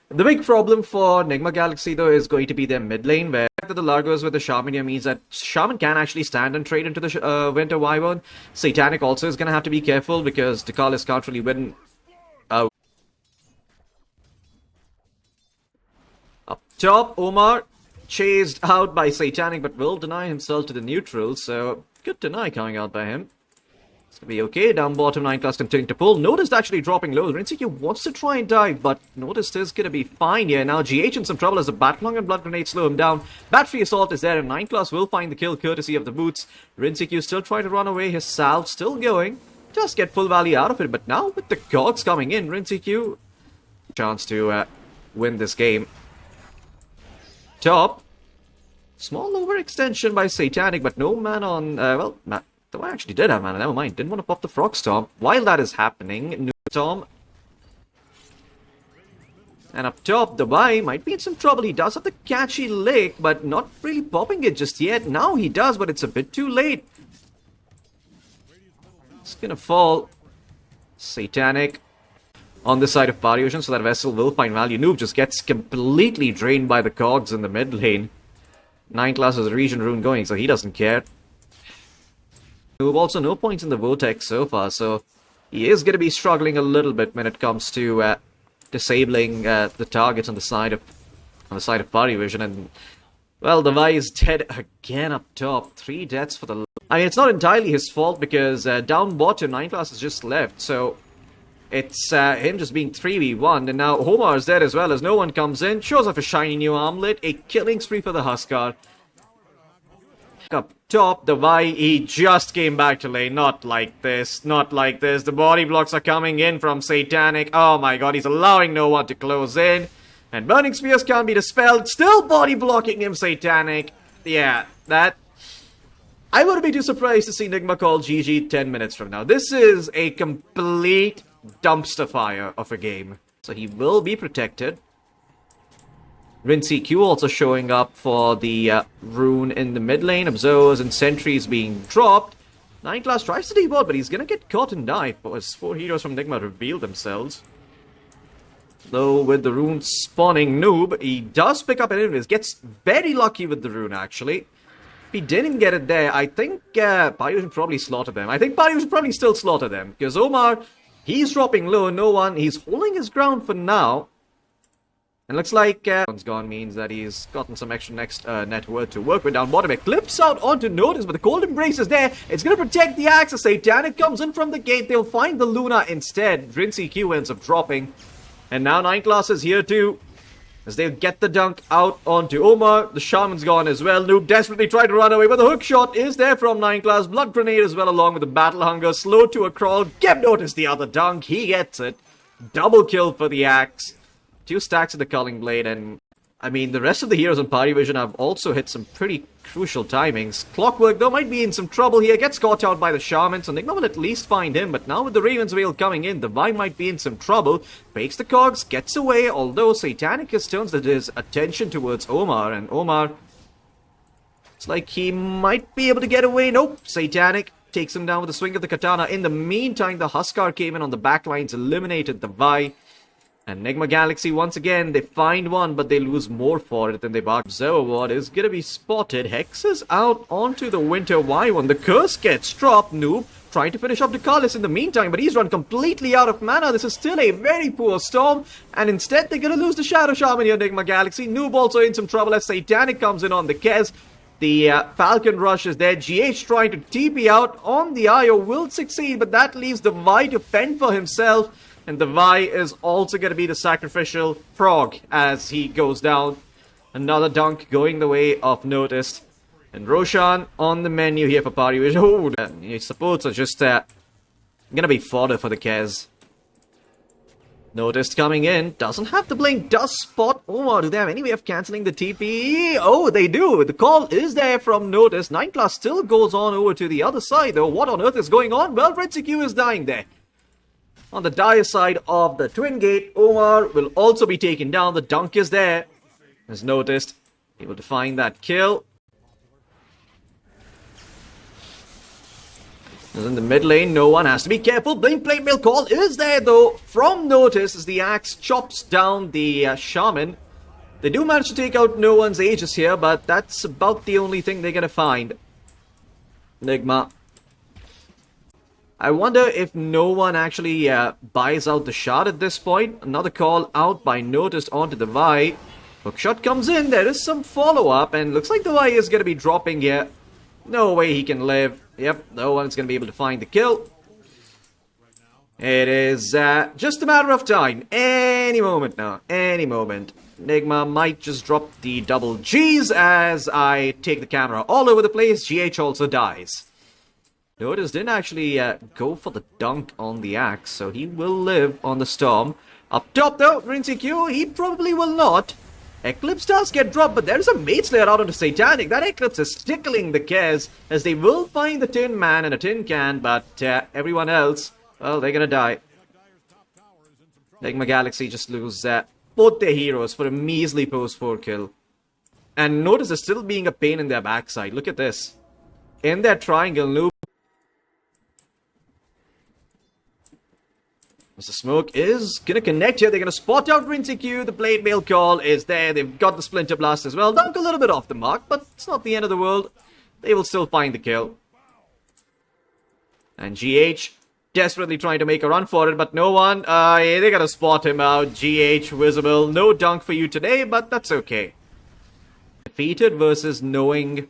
The big problem for NIGMA Galaxy, though, is going to be their mid lane, where the Largos with the Shaman here means that Shaman can actually stand and trade into the Winter Wyvern. Satanic also is going to have to be careful because Dekalis can't really win. Up top, Omar chased out by Satanic, but will deny himself to the neutral, so good deny coming out by him. It's going to be okay. Down bottom, 9class continuing to pull. Noticed actually dropping low. Rinseki wants to try and dive, but Noticed is going to be fine here. Now GH in some trouble as the Battlelong and Blood Grenade slow him down. Battery Assault is there, and 9class will find the kill courtesy of the boots. Rinseki still trying to run away. His salve still going. Just get full value out of it, but now with the cogs coming in, Rinseki chance to win this game. Top. Small overextension by Satanic, but no man on... Though I actually did have mana, never mind. Didn't want to pop the Frog Storm. While that is happening, New Storm. And up top, the Y might be in some trouble. He does have the catchy lick, but not really popping it just yet. Now he does, but it's a bit too late. It's gonna fall. Satanic on the side of PARIVISION, so that Vessel will find value. Noob just gets completely drained by the cogs in the mid lane. 9class has a region rune going, so he doesn't care. Noob also no points in the Vortex so far, so he is going to be struggling a little bit when it comes to disabling the targets on the side of PARIVISION. And well, the Vi is dead again up top. 3 deaths for the... I mean, it's not entirely his fault because down bottom, 9class has just left, so it's him just being 3v1, and now Homar is there as well as no one comes in. Shows off a shiny new armlet, a killing spree for the Huskar. Up top, the Vi, he just came back to lane. Not like this, not like this. The body blocks are coming in from Satanic. Oh my god, he's allowing no one to close in. And Burning Spears can't be dispelled. Still body blocking him, Satanic. Yeah, that... I wouldn't be too surprised to see NIGMA call GG 10 minutes from now. This is a complete dumpster fire of a game. So he will be protected. Rinseki also showing up for the rune in the mid lane. Observers and sentries being dropped. 9class tries to deboard, but he's gonna get caught and die as 4 heroes from NIGMA reveal themselves. Though with the rune spawning Noob, he does pick up an invis. Gets very lucky with the rune actually. If he didn't get it there, I think PARIVISION probably slaughtered them. I think PARIVISION probably still slaughter them. Because Omar, he's dropping low, no one. He's holding his ground for now. And looks like one's gone means that he's gotten some extra net worth to work with down bottom. It clips out onto Notice, but the Cold Embrace is there. It's going to protect the Axis. Satanic comes in from the gate. They'll find the Luna instead. Rinseki ends up dropping. And now 9class is here too, as they get the dunk out onto Omar. The Shaman's gone as well. Noob desperately tried to run away, but the hook shot is there from 9class. Blood Grenade as well, along with the Battle Hunger. Slow to a crawl. Kept Notice the other dunk. He gets it. Double kill for the Axe. 2 stacks of the Culling Blade, and I mean, the rest of the heroes on PARIVISION have also hit some pretty crucial timings. Clockwork, though, might be in some trouble here. Gets caught out by the Shaman, so NIGMA will at least find him. But now with the Raven's Veil coming in, the Vi might be in some trouble. Breaks the cogs, gets away, although Satanicus turns his attention towards Omar. And Omar, it's like he might be able to get away. Nope, Satanic takes him down with a swing of the Katana. In the meantime, the Huskar came in on the backlines, eliminated the Vi. And NIGMA Galaxy, once again, they find one, but they lose more for it than they bargained. Observer Ward is going to be spotted. Hex is out onto the Winter Wyvern. The curse gets dropped. Noob trying to finish off Dekalis in the meantime, but he's run completely out of mana. This is still a very poor storm, and instead they're going to lose the Shadow Shaman here, NIGMA Galaxy. Noob also in some trouble as Satanic comes in on the Kez. The Falcon Rush is there. GH trying to TP out on the IO will succeed, but that leaves the Vi to fend for himself. And the Vi is also going to be the sacrificial frog as he goes down. Another dunk going the way of Noticed. And Roshan on the menu here for PARIVISION. Oh, his supports are just going to be fodder for the Kez. Noticed coming in. Doesn't have the blink. Does spot Omar. Do they have any way of cancelling the TP? Oh, they do. The call is there from Noticed. 9class still goes on over to the other side though. What on earth is going on? Well, Rinseki is dying there. On the dire side of the Twin Gate, Omar will also be taken down. The dunk is there. As Noticed, able to find that kill. In the mid lane, no one has to be careful. Blink Blade Mail Call is there though from Notice as the axe chops down the Shaman. They do manage to take out no one's Aegis here, but that's about the only thing they're gonna find. NIGMA. I wonder if no one actually buys out the shot at this point. Another call out by Notice onto the Vi. Hookshot comes in, there is some follow-up, and looks like the Vi is gonna be dropping here. No way he can live. Yep, no one's going to be able to find the kill. It is just a matter of time. Any moment now. Any moment. NIGMA might just drop the double G's as I take the camera all over the place. GH also dies. Notice didn't actually go for the dunk on the axe, so he will live on the storm. Up top though, Rinsey Q, he probably will not. Eclipse does get dropped, but there is a Mate Slayer out onto Satanic. That Eclipse is tickling the Kez, as they will find the Tin Man and a Tin Can, but everyone else, well, they're gonna die. NIGMA Galaxy just lose both their heroes for a measly post-4 kill. And Notice is still being a pain in their backside. Look at this. In their triangle loop, Mr. Smoke is gonna connect here. They're gonna spot out Rinsey Q. The Blade Mail Call is there. They've got the Splinter Blast as well. Dunk a little bit off the mark, but it's not the end of the world. They will still find the kill. And GH desperately trying to make a run for it, but no one. Yeah, they gotta spot him out. GH visible. No dunk for you today, but that's okay. Defeated versus knowing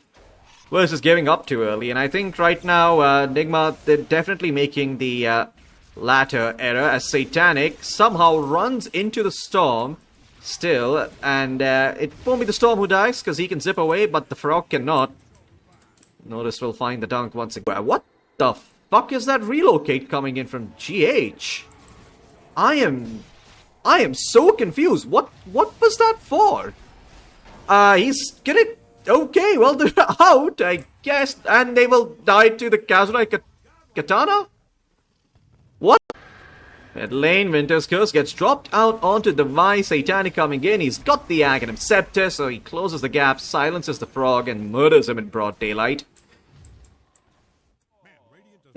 versus giving up too early. And I think right now, NIGMA, they're definitely making the latter error as Satanic somehow runs into the storm still, and it won't be the storm who dies because he can zip away, but the Frog cannot. Notice we'll find the dunk once again. What the fuck is that relocate coming in from GH? I am so confused. What was that for? He's gonna... Okay, well, they're out, I guess, and they will die to the Kazunai Katana? What? Mid lane, Winter's Curse gets dropped out onto the Vi. Satanic coming in. He's got the Aghanim Scepter, so he closes the gap, silences the Frog, and murders him in broad daylight.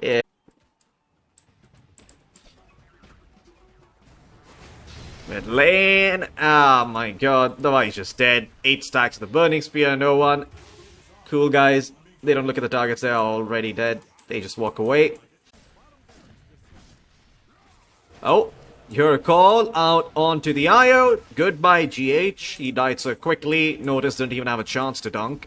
Yeah. Mid lane. Oh my god, the Vi's just dead. 8 stacks of the Burning Spear, no one. Cool guys. They don't look at the targets, they're already dead. They just walk away. Oh, you hear a call out onto the IO. Goodbye, GH. He died so quickly. Notice didn't even have a chance to dunk.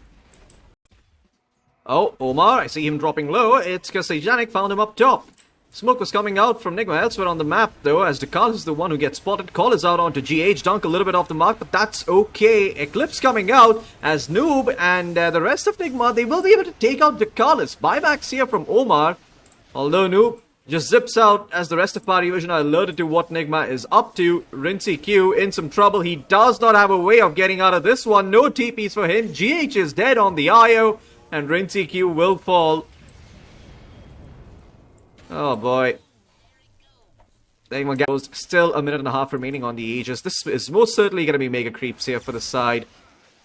Oh, Omar, I see him dropping low. It's because Satanic found him up top. Smoke was coming out from NIGMA elsewhere on the map, though, as Dekal is the one who gets spotted. Call is out onto GH. Dunk a little bit off the mark, but that's okay. Eclipse coming out as Noob and the rest of NIGMA, they will be able to take out Dekalis. Buybacks here from Omar, although Noob just zips out as the rest of PARIVISION are alerted to what NIGMA is up to. Rinsey Q in some trouble. He does not have a way of getting out of this one. No TPs for him. GH is dead on the IO, and Rinsey Q will fall. Oh boy. NIGMA goes. Still a minute and a half remaining on the Aegis. This is most certainly going to be mega creeps here for the side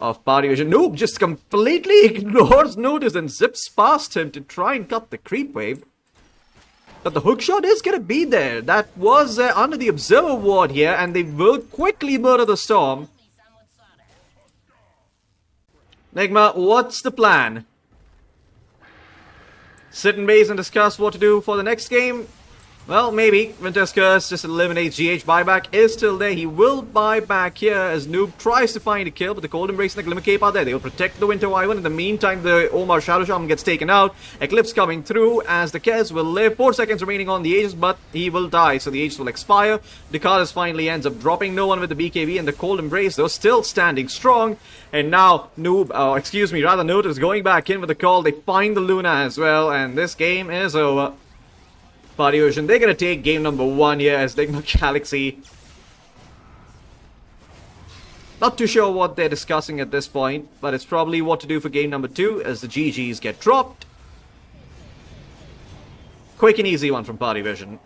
of PARIVISION. Noob just completely ignores Notice and zips past him to try and cut the creep wave. But the hookshot is going to be there. That was under the Observer ward here, and they will quickly murder the Storm. NIGMA, what's the plan? Sit in base and discuss what to do for the next game? Well, maybe. Winter's Curse just eliminates GH. Buyback is still there. He will buy back here as Noob tries to find a kill, but the Cold Embrace and the Glimmer Cape are there. They will protect the Winter Wyvern. In the meantime, the Omar Shadow Shaman gets taken out. Eclipse coming through as the Kez will live. 4 seconds remaining on the Aegis, but he will die, so the Aegis will expire. Dekalis finally ends up dropping. No one with the BKB, and the Cold Embrace, though, still standing strong. And now, Notice going back in with the call. They find the Luna as well, and this game is over. PARIVISION, they're going to take game number 1 here as NIGMA Galaxy. Not too sure what they're discussing at this point, but it's probably what to do for game number 2 as the GGs get dropped. Quick and easy one from PARIVISION.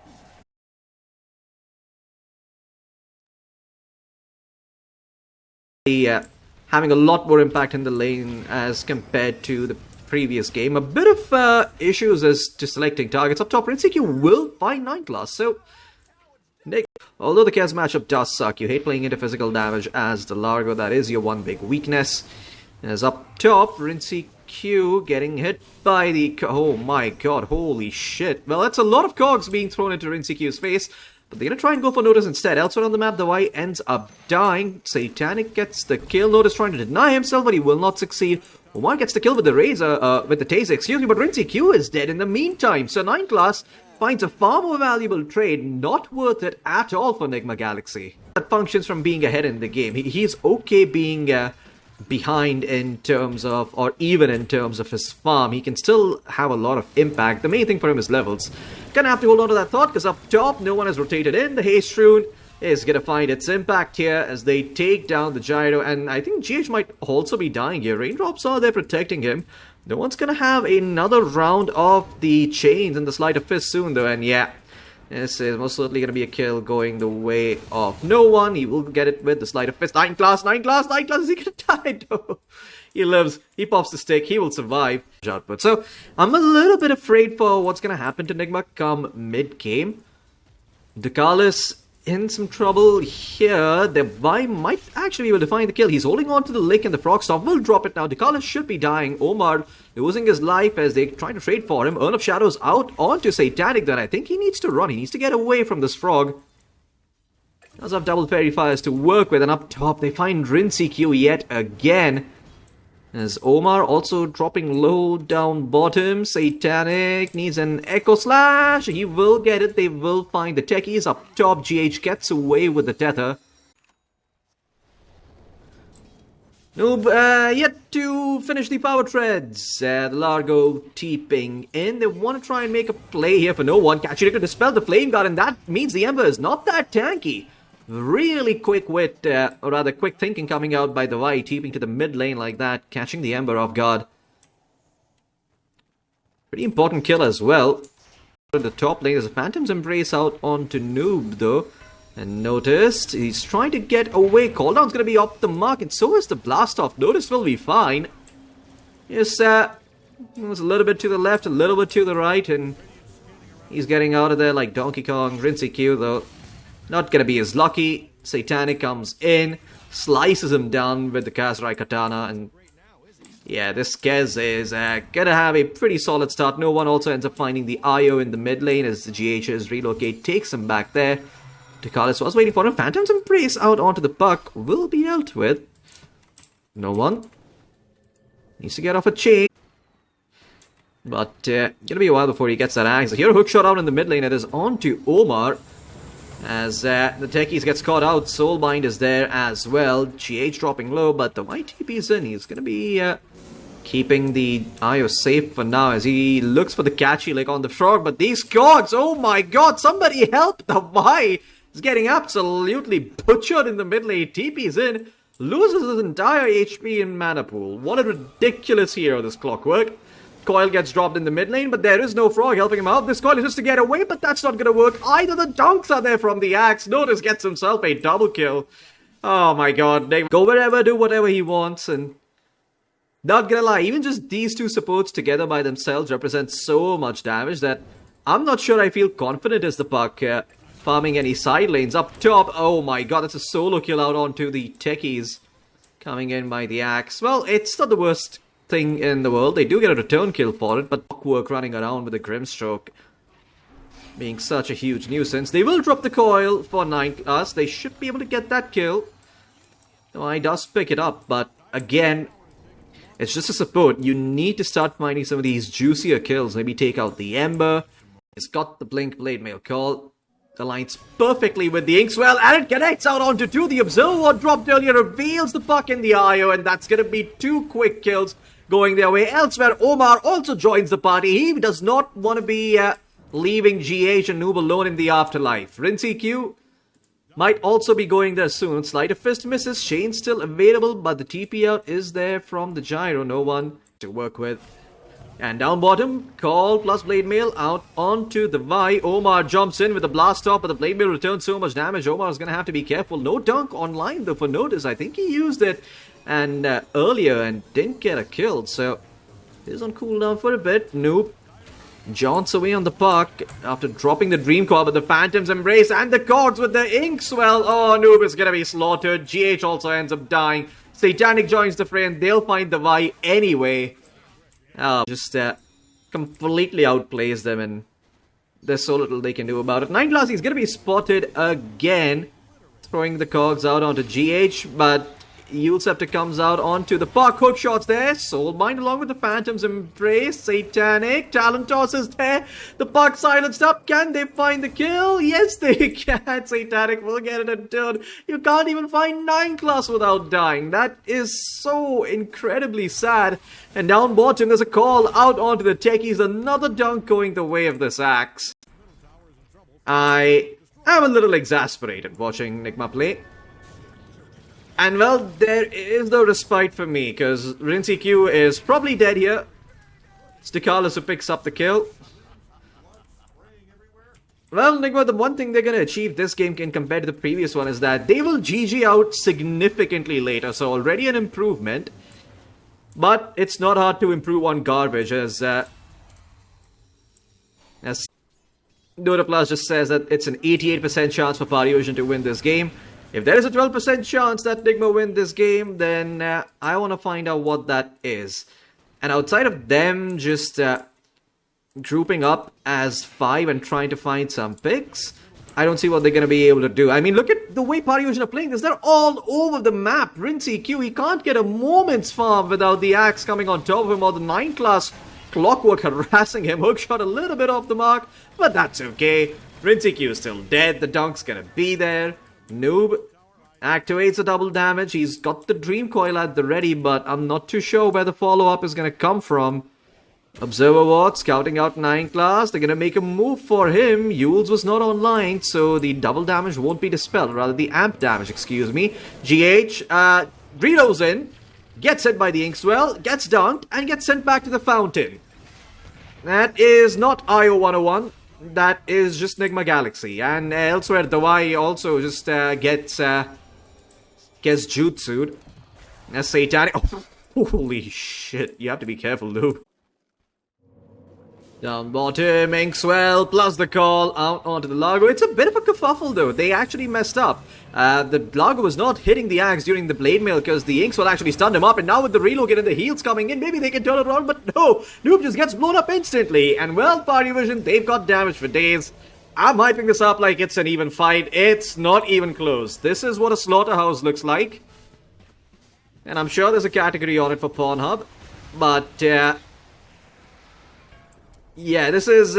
Having a lot more impact in the lane as compared to the previous game. A bit of issues as to selecting targets. Up top, RinCQ will find 9 class. So, although the Kez matchup does suck, you hate playing into physical damage as the Largo. That is your one big weakness. As up top, RinCQ getting hit by the... Oh my god, holy shit. Well, that's a lot of cogs being thrown into RinCQ's face. But they're going to try and go for Notice instead. Elsewhere on the map, the Y ends up dying. Satanic gets the kill. Notice trying to deny himself, but he will not succeed. Omar gets the kill with the Razor, with the Taser, excuse me, but RinCQ is dead in the meantime. So 9 class finds a far more valuable trade, not worth it at all for NIGMA Galaxy. That functions from being ahead in the game. He's okay being behind in terms of, or even in terms of his farm. He can still have a lot of impact. The main thing for him is levels. Gonna have to hold on to that thought, because up top, no one has rotated in. The Haste Rune is gonna find its impact here as they take down the Gyro, and I think GH might also be dying here. Raindrops are there protecting him. No one's gonna have another round of the chains and the Sleight of Fist soon though, and yeah, this is most certainly gonna be a kill going the way of no one. He will get it with the Sleight of Fist. 9 class, 9 class, 9 class, is he gonna die? No. He lives, he pops the stick, he will survive. Output. So, I'm a little bit afraid for what's gonna happen to NIGMA come mid-game. Dakalis in some trouble here. The Vi might actually be able to find the kill. He's holding on to the lick and the frog stop will drop it now. Dakalis should be dying. Omar losing his life as they try to trade for him. Urn of Shadows out onto Satanic then. I think he needs to run. He needs to get away from this frog. Does have double fairy fires to work with, and up top they find RinCQ yet again. As Omar also dropping low down bottom. Satanic needs an Echo Slash. He will get it. They will find the techies. Up top, GH gets away with the tether. Noob yet to finish the power treads. The Largo teeping in. They want to try and make a play here for no one. Catching it to dispel the Flame Guard, and that means the Ember is not that tanky. Really quick wit, or rather quick thinking coming out by the Vi, teeping to the mid lane like that, catching the Ember off guard. Pretty important kill as well. At the top lane, there's a Phantom's Embrace out onto Noob though. And noticed, he's trying to get away. Cooldown's going to be off the mark, and so is the Blast Off. Notice will be fine. Yes, it was a little bit to the left, a little bit to the right, and he's getting out of there like Donkey Kong. RinCQ though, not gonna be as lucky. Satanic comes in, slices him down with the Kazrai Katana, and yeah, this Kez is gonna have a pretty solid start. No one also ends up finding the IO in the mid lane as the GH's relocate takes him back there. Dakalis was waiting for him. Phantom's Embrace out onto the puck will be dealt with. No one needs to get off a chain. But gonna be a while before he gets that axe. Here a hook shot out in the mid lane. It is on to Omar. As the techies gets caught out, Soulbind is there as well. GH dropping low, but the YTP's in. He's going to be keeping the IO safe for now as he looks for the catchy lick on the frog. But these cogs, oh my god, somebody help! The Y is getting absolutely butchered in the mid lane. TP's in, loses his entire HP in mana pool. What a ridiculous hero, this Clockwork. Coil gets dropped in the mid lane, but there is no frog helping him out. This Coil is just to get away, but that's not going to work either. The dunks are there from the axe. Notice gets himself a double kill. Oh my god. They go wherever, do whatever he wants, and not gonna lie, even just these two supports together by themselves represent so much damage that I'm not sure I feel confident as the puck farming any side lanes. Up top, oh my god, that's a solo kill out onto the techies coming in by the axe. Well, it's not the worst thing in the world. They do get a return kill for it, but Clockwork running around with a Grimstroke being such a huge nuisance. They will drop the coil for 9 class. They should be able to get that kill. Though he does pick it up, but again, it's just a support. You need to start finding some of these juicier kills. Maybe take out the Ember. He's got the Blink Blade Mail call. Aligns perfectly with the Inkswell, and it connects out onto 2. The Observer what dropped earlier reveals the puck in the IO, and that's going to be 2 quick kills going their way. Elsewhere, Omar also joins the party. He does not want to be leaving GH and Noob alone in the afterlife. RinCQ might also be going there soon. Sleight of Fist misses. Shane's still available, but the TP out is there from the Gyro. No one to work with. And down bottom, Call plus Blade Mail out onto the Vi. Omar jumps in with the blast off, but the Blade Mail returns so much damage. Omar's going to have to be careful. No dunk online though for Notice. I think he used it and earlier and didn't get a kill. So is on cooldown for a bit. Noob jaunts away on the puck after dropping the Dream Coil, but the Phantom's Embrace and the Cogs with the Inkswell. Oh, Noob is gonna be slaughtered. GH also ends up dying. Satanic joins the fray and they'll find the Vi anyway. Just completely outplays them and there's so little they can do about it. Nightglass is gonna be spotted again, throwing the Cogs out onto GH, but Yulceptor comes out onto the puck. Hook shots there. Soul Bind along with the Phantom's Embrace. Satanic. Talent Toss is there. The puck silenced up. Can they find the kill? Yes, they can. Satanic will get it in turn. You can't even find 9 class without dying. That is so incredibly sad. And down bottom, there's a call out onto the techies. Another dunk going the way of this axe. I am a little exasperated watching NIGMA play. And well, there is no respite for me, because RinCQ is probably dead here. It's Dekalis who picks up the kill. Well, NIGMA, the one thing they're going to achieve this game compared to the previous one is that they will GG out significantly later, so already an improvement. But it's not hard to improve on garbage, as Dota Plus just says that it's an 88% chance for PARIVISION to win this game. If there is a 12% chance that NIGMA win this game, then I want to find out what that is. And outside of them just grouping up as 5 and trying to find some picks, I don't see what they're going to be able to do. I mean, look at the way PARIVISION are playing this. They're all over the map. RinCQ, he can't get a moment's farm without the axe coming on top of him or the 9 class Clockwork harassing him. Hookshot a little bit off the mark, but that's okay. RinCQ is still dead. The dunk's going to be there. Noob activates the double damage. He's got the Dream Coil at the ready, but I'm not too sure where the follow-up is going to come from. Observer Ward scouting out 9 class. They're going to make a move for him. Yules was not online, so the double damage won't be dispelled. Rather, the amp damage, excuse me. GH reloads in, gets hit by the Inkswell, gets dunked, and gets sent back to the fountain. That is not IO 101. That is just NIGMA Galaxy. And elsewhere, the Y also just gets jutsu'd. As Satanic. Oh, holy shit. You have to be careful, dude. Down bottom, Inkswell plus the call out onto the Largo. It's a bit of a kerfuffle though. They actually messed up. The Largo was not hitting the axe during the blade mail because the Inkswell actually stunned him up. And now with the reload and the heals coming in, maybe they can turn it around. But no, Noob just gets blown up instantly. And well, PARIVISION, they've got damage for days. I'm hyping this up like it's an even fight. It's not even close. This is what a slaughterhouse looks like. And I'm sure there's a category on it for Pornhub. But yeah, this is,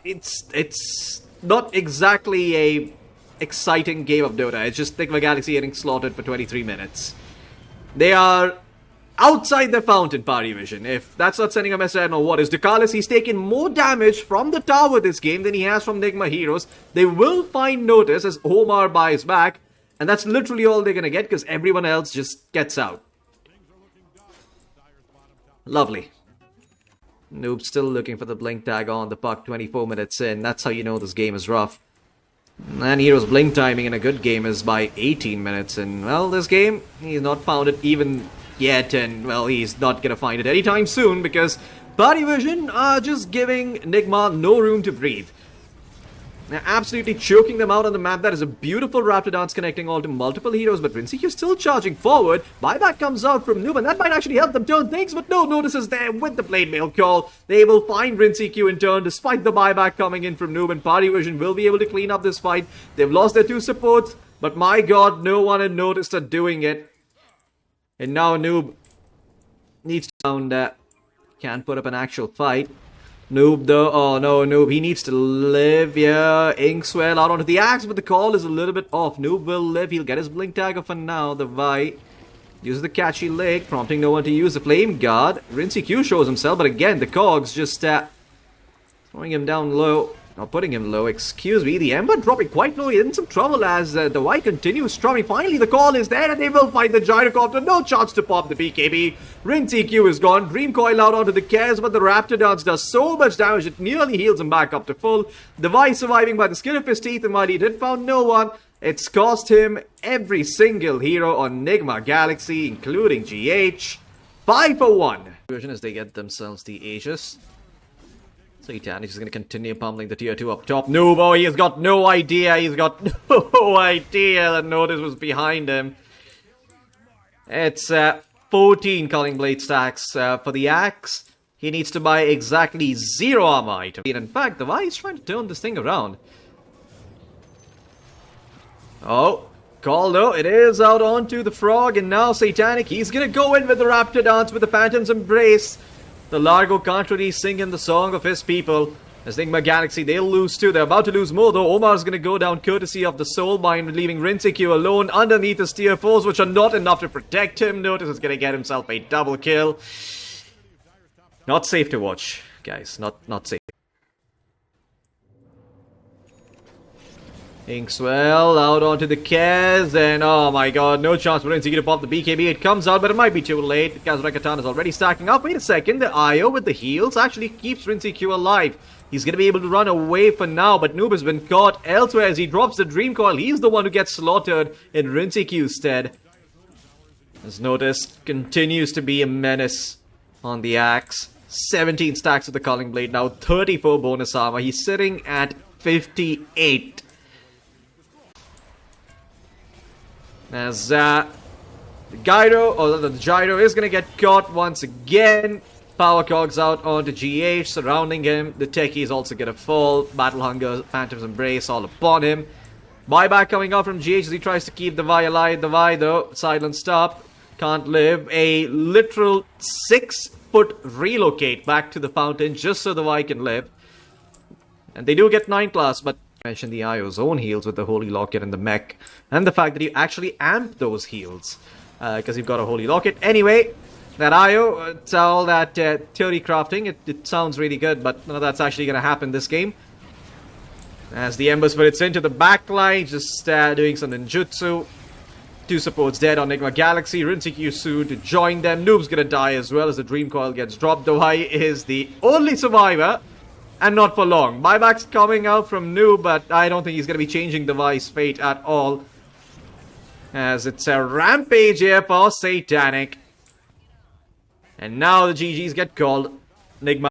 it's not exactly a exciting game of Dota. It's just NIGMA Galaxy getting slaughtered for 23 minutes. They are outside the fountain, PARIVISION. If that's not sending a message, I don't know what is. Dekalis, he's taken more damage from the tower this game than he has from NIGMA heroes. They will find notice as Omar buys back, and that's literally all they're gonna get because everyone else just gets out. Lovely. Noob still looking for the blink tag on the puck 24 minutes in. That's how you know this game is rough. And Hero's blink timing in a good game is by 18 minutes. And, well, this game, he's not found it even yet. And, well, he's not gonna find it anytime soon because PARIVISION are just giving NIGMA no room to breathe. They're absolutely choking them out on the map. That is a beautiful Raptor dance connecting all to multiple heroes, but RinCQ still charging forward. Buyback comes out from Noob, and that might actually help them turn things, but no notice is there with the blade mail call. They will find RinCQ in turn, despite the buyback coming in from Noob, and PARIVISION will be able to clean up this fight. They've lost their 2 supports, but my god, no one had noticed are doing it. And now Noob needs to found can't put up an actual fight. Noob though, oh no, Noob, he needs to live, yeah. Inkswell out onto the axe, but the call is a little bit off. Noob will live, he'll get his blink tagger for now. The Vi uses the catchy leg, prompting no one to use the flame guard. RinCQ shows himself, but again, the cogs just throwing him down low. Not putting him low, excuse me. The Ember dropping quite low, in some trouble as the Y continues strumming. Finally, the call is there and they will find the Gyrocopter. No chance to pop the BKB. RinCQ is gone. Dream Coil out onto the Cares, but the Raptor dance does so much damage it nearly heals him back up to full. The Y surviving by the skin of his teeth, and while he did found no one, it's cost him every single hero on NIGMA Galaxy, including GH. 5 for 1. As they get themselves the Aegis. Satanic is going to continue pummeling the tier 2 up top. No, boy, he has got no idea. He's got no idea that Notice was behind him. It's 14 Culling Blade stacks for the Axe. He needs to buy exactly 0 armor item. And in fact, the Vi is trying to turn this thing around. Oh, call though. It is out onto the Frog, and now Satanic. He's going to go in with the Raptor Dance with the Phantom's Embrace. The Largo can't really sing in the song of his people. As NIGMA Galaxy, they'll lose too. They're about to lose more though. Omar's going to go down courtesy of the Soul Mine, leaving Rinseku alone underneath his tier 4s, which are not enough to protect him. Notice is going to get himself a double kill. Not safe to watch, guys. Not safe. Inkswell out onto the Kaz, and oh my god, no chance for Rinseku to pop the BKB. It comes out, but it might be too late. Kazurakatan is already stacking up. Wait a second, the IO with the heals actually keeps Rinseku alive. He's going to be able to run away for now, but Noob has been caught elsewhere as he drops the Dream Coil. He's the one who gets slaughtered in Rinseku's stead. As Notice continues to be a menace on the Axe. 17 stacks with the Culling Blade, now 34 bonus armor. He's sitting at 58. As the Gyro is going to get caught once again. Power Cogs out onto GH, surrounding him. The Techie is also going to fall. Battle Hunger, Phantom's Embrace all upon him. Buyback coming out from GH as he tries to keep the Vi alive. The Vi, though, silenced up. Can't live. A literal 6-foot relocate back to the fountain just so the Vi can live. And they do get 9 class, but mention the IO's own heals with the Holy Locket and the mech, and the fact that you actually amp those heals because you've got a Holy Locket. Anyway, that IO, it's all that theory crafting. It sounds really good, but none of that's actually going to happen this game. As the Ember Spirits into the backline, just doing some ninjutsu. 2 supports dead on NIGMA Galaxy. Rinseku soon to join them. Noob's going to die as well as the Dream Coil gets dropped. Dohai is the only survivor. And not for long. Buyback's coming out from Noob, but I don't think he's going to be changing the Vi's fate at all. As it's a Rampage here for Satanic. And now the GGs get called. NIGMA